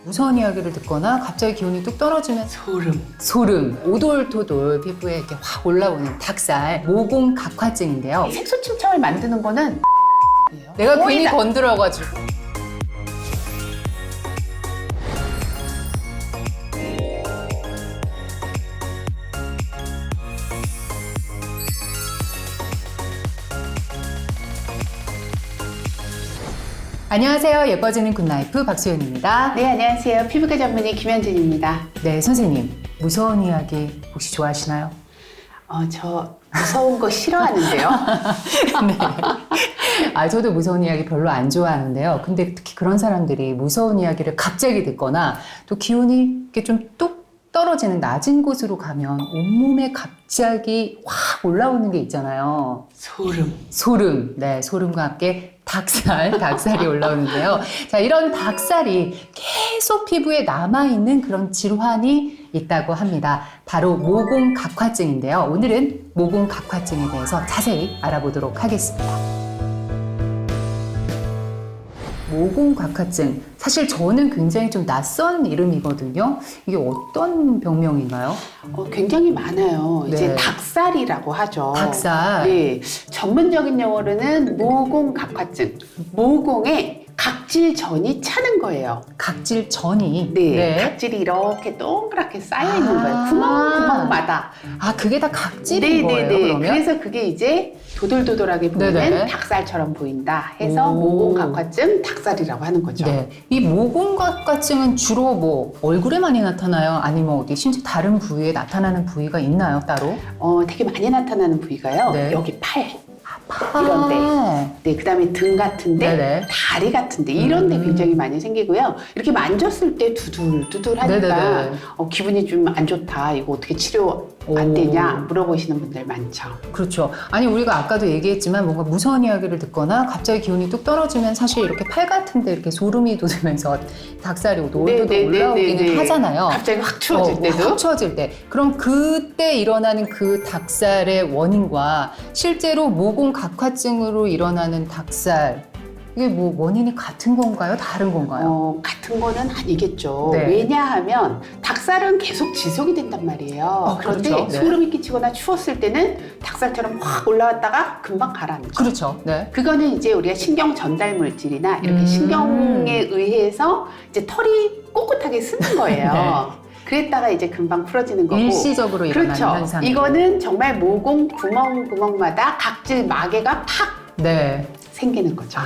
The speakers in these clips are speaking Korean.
무서운 이야기를 듣거나 갑자기 기온이 뚝 떨어지면 소름, 오돌토돌 피부에 이렇게 확 올라오는 닭살, 모공각화증인데요. 색소 침착을 만드는 거는 내가 괜히 거의 다- 건드려가지고. 안녕하세요. 예뻐지는 굿라이프 박소연입니다. 네, 안녕하세요. 피부과 전문의 김현진입니다. 네, 선생님. 무서운 이야기 혹시 좋아하시나요? 저 무서운 거 싫어하는데요. 네. 저도 무서운 이야기 별로 안 좋아하는데요. 근데 특히 그런 사람들이 무서운 이야기를 갑자기 듣거나 또 기온이 이렇게 좀 뚝 떨어지는 낮은 곳으로 가면 온몸에 갑자기 확 올라오는 게 있잖아요. 소름. 네, 소름과 함께 닭살이 올라오는데요. 자, 이런 닭살이 계속 피부에 남아있는 그런 질환이 있다고 합니다. 바로 모공각화증인데요. 오늘은 모공각화증에 대해서 자세히 알아보도록 하겠습니다. 모공각화증. 사실 저는 굉장히 좀 낯선 이름이거든요. 이게 어떤 병명인가요? 굉장히 많아요. 네. 이제 닭살이라고 하죠. 닭살. 네, 전문적인 용어로는 모공각화증. 모공에 각질전이 차는 거예요. 각질전이. 네, 각질이 이렇게 동그랗게 쌓여 있는 거예요. 구멍마다. 그게 다 각질인 거예요, 그러면? 그래서 그게 이제 도돌도돌하게 보이는 네네. 닭살처럼 보인다 해서 오. 모공각화증 닭살이라고 하는 거죠. 네. 이 모공각화증은 주로 뭐 얼굴에 많이 나타나요? 아니면 어디 심지어 다른 부위에 나타나는 부위가 있나요, 따로? 되게 많이 나타나는 부위가요. 네. 여기 팔. 이런데, 네, 그다음에 등 같은데, 네네. 다리 같은데 이런데 굉장히 많이 생기고요. 이렇게 만졌을 때 두들두들하니까 네네네. 기분이 좀 안 좋다. 이거 어떻게 치료 안 되냐 물어보시는 분들 많죠. 그렇죠. 아니 우리가 아까도 얘기했지만 뭔가 무서운 이야기를 듣거나 갑자기 기온이 뚝 떨어지면 사실 이렇게 팔 같은데 이렇게 소름이 돋으면서 닭살이 오돌도돌 올라오기는 하잖아요. 갑자기 확 추워질 때도. 확 추워질 때. 그럼 그때 일어나는 그 닭살의 원인과 실제로 모공각화증으로 일어나는 닭살, 이게 뭐 원인이 같은 건가요? 다른 건가요? 같은 거는 아니겠죠. 네. 왜냐하면 닭살은 계속 지속이 된단 말이에요. 그런데 그렇죠. 네. 소름이 끼치거나 추웠을 때는 닭살처럼 확 올라왔다가 금방 가라앉죠. 그렇죠. 네. 그거는 이제 우리가 신경 전달 물질이나 이렇게 신경에 의해서 이제 털이 꼿꼿하게 쓰는 거예요. 네. 그랬다가 이제 금방 풀어지는 거고. 일시적으로 일어나는 그렇죠. 현상. 이거는 정말 모공 구멍마다 각질 마개가 팍 네. 생기는 거죠.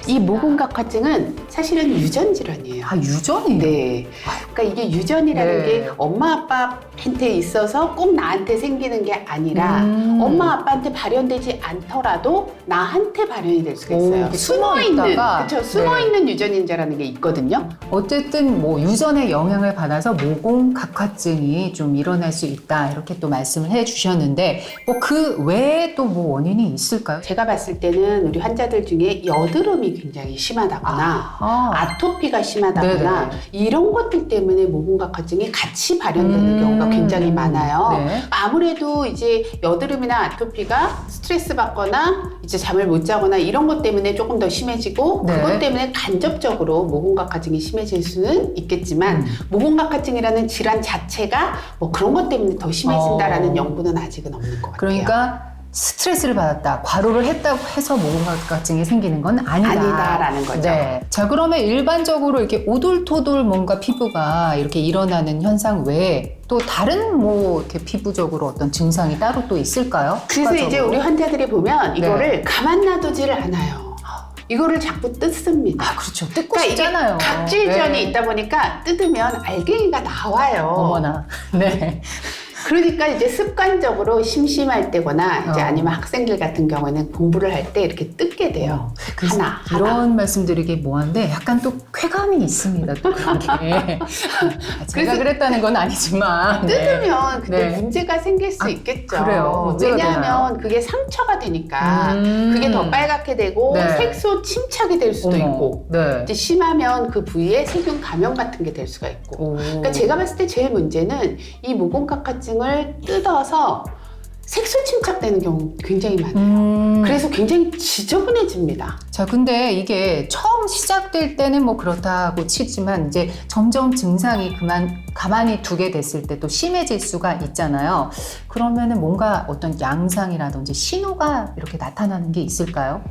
이 모공각화증은 사실은 유전 질환이에요. 유전이요? 네. 그러니까 이게 유전이라는 네. 게 엄마 아빠한테 있어서 꼭 나한테 생기는 게 아니라 엄마 아빠한테 발현되지 않더라도 나한테 발현이 될 수가 있어요. 숨어있다가. 숨어있는 유전인자라는 게 있거든요. 어쨌든 뭐 유전의 영향을 받아서 모공각화증이 좀 일어날 수 있다 이렇게 또 말씀을 해주셨는데 뭐 그 외에 또 뭐 원인이 있을까요? 제가 봤을 때는 우리 환자들 중에 여드름이 굉장히 심하다거나 아토피가 심하다거나 네네. 이런 것들 때문에 모공각화증이 같이 발현되는 경우가 굉장히 많아요. 네. 아무래도 이제 여드름이나 아토피가 스트레스 받거나 이제 잠을 못 자거나 이런 것 때문에 조금 더 심해지고 네. 그것 때문에 간접적으로 모공각화증이 심해질 수는 있겠지만 모공각화증이라는 질환 자체가 뭐 그런 것 때문에 더 심해진다라는 연구는 아직은 없는 것 같아요. 그러니까 스트레스를 받았다, 과로를 했다고 해서 모공각화증이 생기는 건 아니다라는 거죠. 네. 자, 그러면 일반적으로 이렇게 오돌토돌 뭔가 피부가 이렇게 일어나는 현상 외에 또 다른 뭐 이렇게 피부적으로 어떤 증상이 따로 또 있을까요? 그래서 이제 추가적으로? 우리 환자들이 보면 이거를 네. 가만 놔두지를 않아요. 이거를 자꾸 뜯습니다. 그렇죠. 뜯고 그러니까 싶잖아요. 이게 각질전이 네. 있다 보니까 뜯으면 알갱이가 나와요. 어머나. 네. 그러니까 이제 습관적으로 심심할 때거나 이제 아니면 학생들 같은 경우에는 공부를 할 때 이렇게 뜯게 돼요. 그래서 하나. 이런 말씀드리기 뭐한데 약간 또 쾌감이 있습니다. 또 그런 게. 제가 그랬다는 건 아니지만. 뜯으면 근데 네. 문제가 생길 수 있겠죠. 그래요. 문제가 왜냐하면 되나요? 그게 상처가 되니까 그게 더 빨갛게 되고 네. 색소 침착이 될 수도 있고 네. 이제 심하면 그 부위에 세균 감염 같은 게 될 수가 있고. 그러니까 제가 봤을 때 제일 문제는 이 모공각화증을 뜯어서 색소 침착되는 경우 굉장히 많아요. 그래서 굉장히 지저분해집니다. 자, 근데 이게 처음 시작될 때는 뭐 그렇다고 치지만 이제 점점 증상이 가만히 두게 됐을 때 또 심해질 수가 있잖아요. 그러면은 뭔가 어떤 양상이라든지 신호가 이렇게 나타나는 게 있을까요?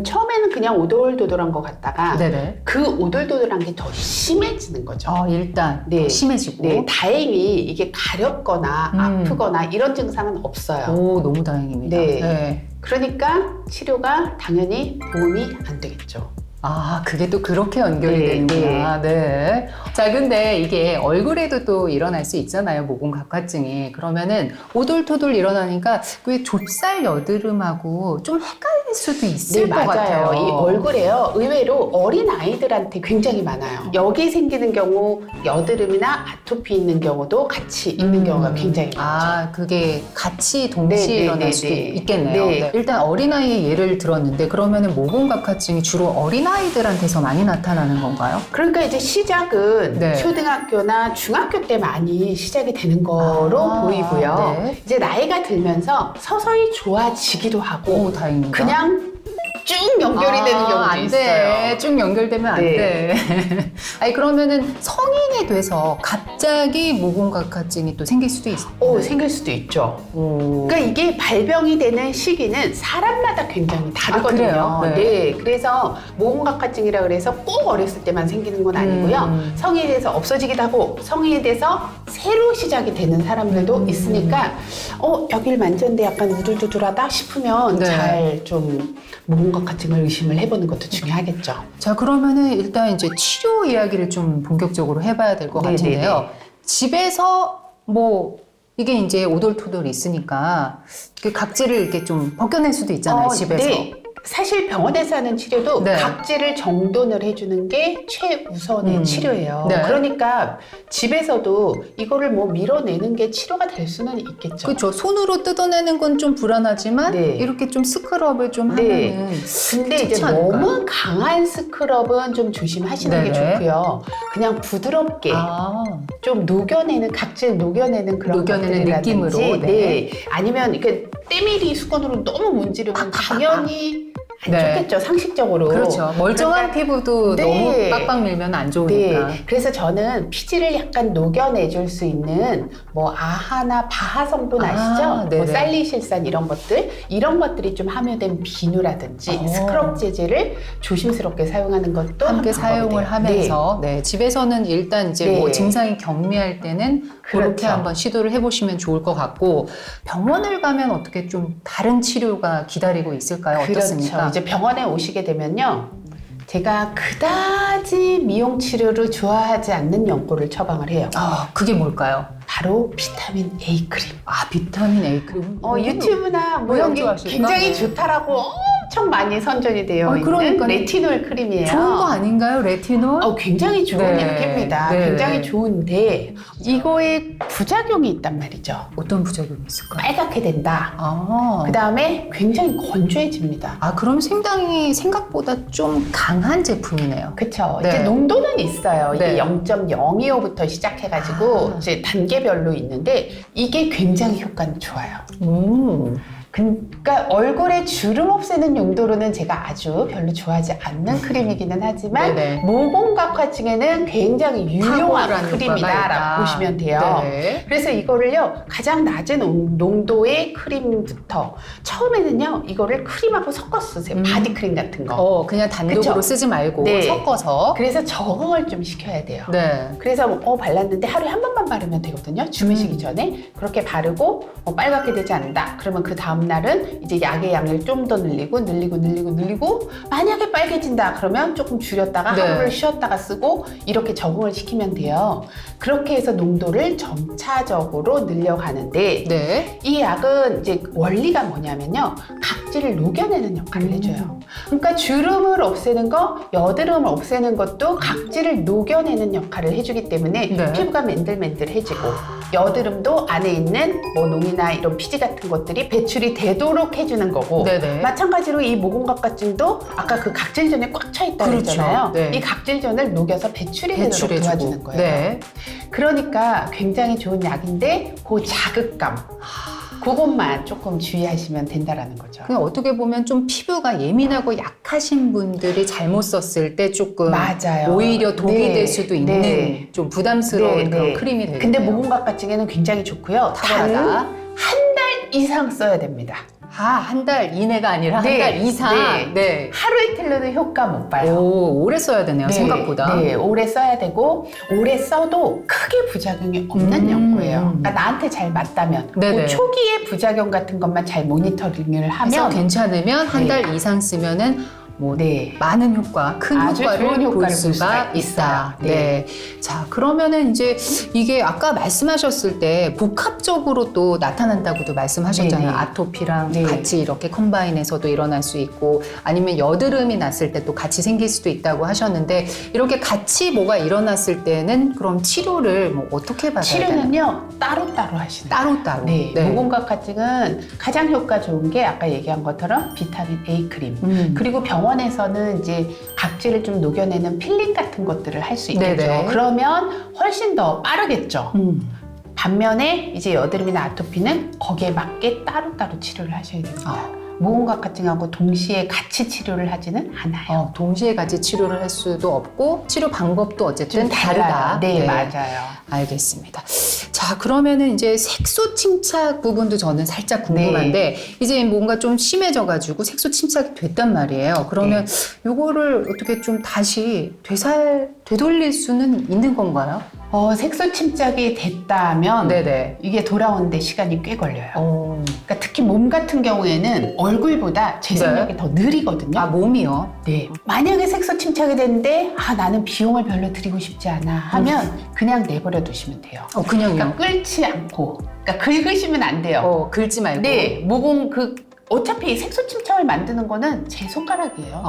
처음에는 그냥 오돌도돌한 것 같다가 네네. 그 오돌도돌한 게 더 심해지는 거죠. 일단 네. 더 심해지고. 네, 다행히 이게 가렵거나 아프거나 이런 증상은 없어요. 오, 너무 다행입니다. 네. 그러니까 치료가 당연히 도움이 안 되겠죠. 아, 그게 또 그렇게 연결이 네, 되는구나. 네. 자, 근데 이게 얼굴에도 또 일어날 수 있잖아요. 모공각화증이. 그러면은 오돌토돌 일어나니까 그 좁쌀 여드름하고 좀 헷갈릴 수도 있을 것 같아요. 이 얼굴에요. 의외로 어린 아이들한테 굉장히 많아요. 여기 생기는 경우 여드름이나 아토피 있는 경우도 같이 있는 경우가 굉장히 많죠. 아, 그게 같이 동시에 네, 일어날 네, 수도 네. 있겠네요. 네. 네. 일단 어린아이의 예를 들었는데 그러면은 모공각화증이 주로 어린아이들한테서 많이 나타나는 건가요? 그러니까 이제 시작은 네. 초등학교나 중학교 때 많이 시작이 되는 거로 보이고요. 네. 이제 나이가 들면서 서서히 좋아지기도 하고 오, 다행입니다. 그냥 쭉 연결이 되는 경우도 안 있어요. 돼. 쭉 연결되면 안 네. 돼. 아니, 그러면은 성인이 돼서 갑자기 모공각화증이 또 생길 수도 있어요. 생길 수도 있죠. 그러니까 이게 발병이 되는 시기는 사람마다 굉장히 다르거든요. 그래요? 네. 그래서 모공각화증이라 그래서 꼭 어렸을 때만 생기는 건 아니고요. 성인이 돼서 없어지기도 하고 성인이 돼서 새로 시작이 되는 사람들도 있으니까 여길 만졌는데 약간 우둘두둘하다 싶으면 네. 잘 좀 모공각화증을 의심을 해보는 것도 중요하겠죠. 자, 그러면은 일단 이제 치료 이야기를 좀 본격적으로 해봐야 될 것 네네네. 같은데요. 집에서 뭐 이게 이제 오돌토돌 있으니까 이렇게 각질을 이렇게 좀 벗겨낼 수도 있잖아요, 집에서. 네. 사실 병원에서 하는 치료도 네. 각질을 정돈을 해주는 게 최우선의 치료예요. 네. 그러니까 집에서도 이거를 뭐 밀어내는 게 치료가 될 수는 있겠죠. 그렇죠. 손으로 뜯어내는 건 좀 불안하지만 네. 이렇게 좀 스크럽을 좀 네. 하면은 근데 이제 좋지 않을까요? 너무 강한 스크럽은 좀 조심하시는 게 네네. 좋고요. 그냥 부드럽게 좀 녹여내는 각질 녹여내는 그런 녹여내는 것들이라든지, 느낌으로, 네. 아니면 이렇게 때밀이 수건으로 너무 문지르면 당연히 안 네. 좋겠죠, 상식적으로. 그렇죠. 멀쩡한 그러니까 피부도 네. 너무 빡빡 밀면 안 좋으니까. 네, 그래서 저는 피지를 약간 녹여내줄 수 있는 뭐 아하나 바하 성분 아시죠? 네네. 뭐 살리실산 이런 것들이 좀 함유된 비누라든지 스크럽 재질을 조심스럽게 사용하는 것도 함께 한 사용을 방법이 돼요. 하면서 네, 집에서는 일단 이제 뭐 네. 증상이 경미할 때는 그렇게 그렇죠. 한번 시도를 해보시면 좋을 것 같고 병원을 가면 어떻게 좀 다른 치료가 기다리고 있을까요? 어떻습니까? 그렇죠. 이제 병원에 오시게 되면요. 제가 그다지 미용 치료를 좋아하지 않는 연고를 처방을 해요. 그게 뭘까요? 바로 비타민 A 크림. 비타민 A 크림. 유튜브나 뭐 모양 여기 좋아하실까? 굉장히 네. 좋다라고 엄청 많이 선전이 되어 있는 그러니까요. 레티놀 크림이에요. 좋은 거 아닌가요? 레티놀? 굉장히 좋은 네. 약입니다. 네. 굉장히 좋은데 이거에 부작용이 있단 말이죠. 어떤 부작용이 있을까요? 빨갛게 된다. 그 다음에 굉장히 건조해집니다. 그럼 상당히 생각보다 좀 강한 제품이네요. 그쵸. 네. 이제 농도는 있어요. 이게 네. 0.025부터 시작해가지고 이제 단계별로 있는데 이게 굉장히 효과는 좋아요. 그러니까 얼굴에 주름 없애는 용도로는 제가 아주 별로 좋아하지 않는 크림이기는 하지만 네네. 모공각화증에는 굉장히 유용한 탁월한 효과가 있다. 크림이다라고 보시면 돼요. 네. 그래서 이거를요 가장 낮은 농도의 크림부터 처음에는요 이거를 크림하고 섞어 쓰세요. 바디크림 같은 거. 그냥 단독으로 그쵸? 쓰지 말고 네. 섞어서. 그래서 적응을 좀 시켜야 돼요. 네. 그래서 발랐는데 하루에 한 번만 바르면 되거든요. 주무시기 전에 그렇게 바르고 빨갛게 되지 않는다. 그러면 그 다음 날은 이제 약의 양을 좀 더 늘리고 만약에 빨개진다 그러면 조금 줄였다가 네. 하루를 쉬었다가 쓰고 이렇게 적응을 시키면 돼요. 그렇게 해서 농도를 점차적으로 늘려가는데 네. 이 약은 이제 원리가 뭐냐면요. 각질을 녹여내는 역할을 해줘요. 그러니까 주름을 없애는 거, 여드름을 없애는 것도 각질을 녹여내는 역할을 해주기 때문에 네. 피부가 맨들맨들해지고 여드름도 안에 있는 뭐 농이나 이런 피지 같은 것들이 배출이 되도록 해주는 거고 네네. 마찬가지로 이 모공각화증도 아까 그 각질전에 꽉 차 있다고 그렇죠. 했잖아요. 네. 이 각질전을 녹여서 배출이 되도록 배출해주고. 도와주는 거예요. 네. 그러니까 굉장히 좋은 약인데 그 자극감 그것만 조금 주의하시면 된다라는 거죠. 그냥 어떻게 보면 좀 피부가 예민하고 약하신 분들이 잘못 썼을 때 조금 맞아요. 오히려 독이 네. 될 수도 있는 네. 좀 부담스러운 네, 그런 네. 크림이 되겠네요. 근데 모공각화증에는 굉장히 좋고요. 탁월하다. 단 한 달 이상 써야 됩니다. 한 달 이내가 아니라 네. 한 달 이상. 네. 네. 하루 이틀로는 효과 못 봐요. 오, 오래 써야 되네요. 생각보다. 네, 오래 써야 되고 오래 써도 크게 부작용이 없는 연고예요. 그러니까 나한테 잘 맞다면 네네. 그 초기의 부작용 같은 것만 잘 모니터링을 그래서 하면 괜찮으면 한 네. 달 이상 쓰면은 뭐 네. 많은 효과, 큰 아주 좋은 효과를 볼 효과를 볼 수가 수가 있다. 있어요. 네. 네. 자, 그러면은 이제 이게 아까 말씀하셨을 때 복합적으로 또 나타난다고도 말씀하셨잖아요. 네네. 아토피랑 네. 같이 이렇게 컴바인해서도 일어날 수 있고 아니면 여드름이 났을 때 또 같이 생길 수도 있다고 하셨는데 이렇게 같이 뭐가 일어났을 때는 그럼 치료를 뭐 어떻게 받아야 되나요? 치료는요 따로따로 하시는 거예요. 따로따로. 네, 모공각화증은 가장 효과 좋은 게 아까 얘기한 것처럼 비타민 A 크림. 그리고 병원에서는 이제 각질을 좀 녹여내는 필링 같은 것들을 할 수 있겠죠. 네네. 그러면 훨씬 더 빠르겠죠. 반면에 이제 여드름이나 아토피는 거기에 맞게 따로따로 치료를 하셔야 됩니다. 모공각화증하고 동시에 같이 치료를 하지는 않아요. 동시에 같이 치료를 할 수도 없고 치료 방법도 어쨌든 좀 다르다. 네, 맞아요. 알겠습니다. 자, 그러면은 이제 색소 침착 부분도 저는 살짝 궁금한데 이제 뭔가 좀 심해져가지고 색소 침착이 됐단 말이에요. 그러면 요거를 어떻게 좀 다시 되돌릴 수는 있는 건가요? 색소 침착이 됐다면 네네. 이게 돌아오는데 시간이 꽤 걸려요. 그러니까 특히 몸 같은 경우에는 얼굴보다 재생력이 더 느리거든요. 몸이요? 네. 만약에 색소 침착이 됐는데 나는 비용을 별로 들이고 싶지 않아 하면 그냥 내버려 두시면 돼요. 그냥요? 그러니까 끓지 않고 그러니까 긁으시면 안 돼요. 긁지 말고. 네. 모공 어차피 색소 침착을 만드는 거는 제 손가락이에요.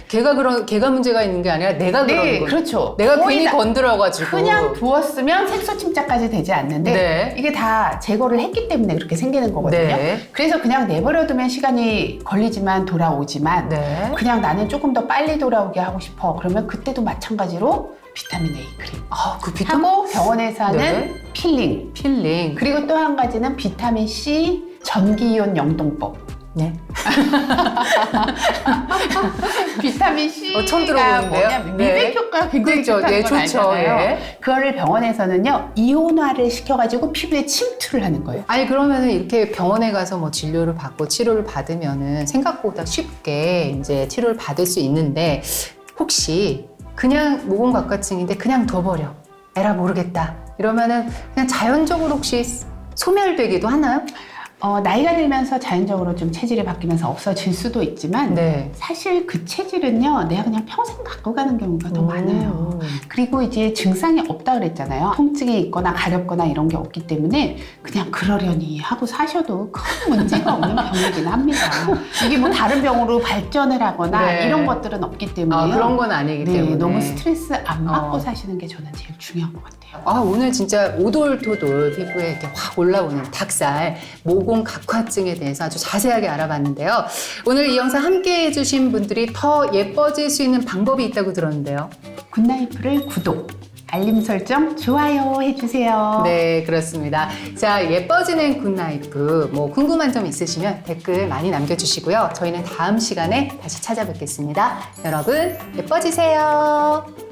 결국은. 걔가 문제가 있는 게 아니라 내가 그러는 네, 거예요. 그렇죠. 내가 거의 괜히 다 건드려가지고. 그냥 부었으면 색소 침착까지 되지 않는데 네. 이게 다 제거를 했기 때문에 그렇게 생기는 거거든요. 네. 그래서 그냥 내버려두면 시간이 걸리지만 돌아오지만 네. 그냥 나는 조금 더 빨리 돌아오게 하고 싶어. 그러면 그때도 마찬가지로 비타민 A 크림 그 비타민 하고 병원에서 하는 네. 필링 그리고 또 한 가지는 비타민 C 전기이온 영동법. 네. 비타민 C가 처음 들어보는데요? 뭐냐면 미백 효과가 굉장히 그렇죠. 좋다는 건 좋죠. 알잖아요. 그거를 병원에서는요 이온화를 시켜가지고 피부에 침투를 하는 거예요. 아니 그러면은 이렇게 병원에 가서 뭐 진료를 받고 치료를 받으면은 생각보다 쉽게 이제 치료를 받을 수 있는데 혹시 그냥 모공각화증인데 그냥 둬버려. 에라 모르겠다. 이러면은 그냥 자연적으로 혹시 소멸되기도 하나요? 나이가 들면서 자연적으로 좀 체질이 바뀌면서 없어질 수도 있지만 네. 사실 그 체질은요 내가 그냥 평생 갖고 가는 경우가 더 많아요. 그리고 이제 증상이 없다 그랬잖아요. 통증이 있거나 가렵거나 이런 게 없기 때문에 그냥 그러려니 하고 사셔도 큰 문제가 없는 병이긴 합니다. 이게 뭐 다른 병으로 발전을 하거나 네. 이런 것들은 없기 때문에 그런 건 아니기 때문에 너무 스트레스 안 받고 사시는 게 저는 제일 중요한 것 같아요. 오늘 진짜 오돌토돌 피부에 이렇게 확 올라오는 닭살, 모공 각화증에 대해서 아주 자세하게 알아봤는데요. 오늘 이 영상 함께 해주신 분들이 더 예뻐질 수 있는 방법이 있다고 들었는데요. 굿나이프를 구독, 알림 설정, 좋아요 해주세요. 네, 그렇습니다. 자, 예뻐지는 굿나이프 뭐 궁금한 점 있으시면 댓글 많이 남겨주시고요. 저희는 다음 시간에 다시 찾아뵙겠습니다. 여러분, 예뻐지세요.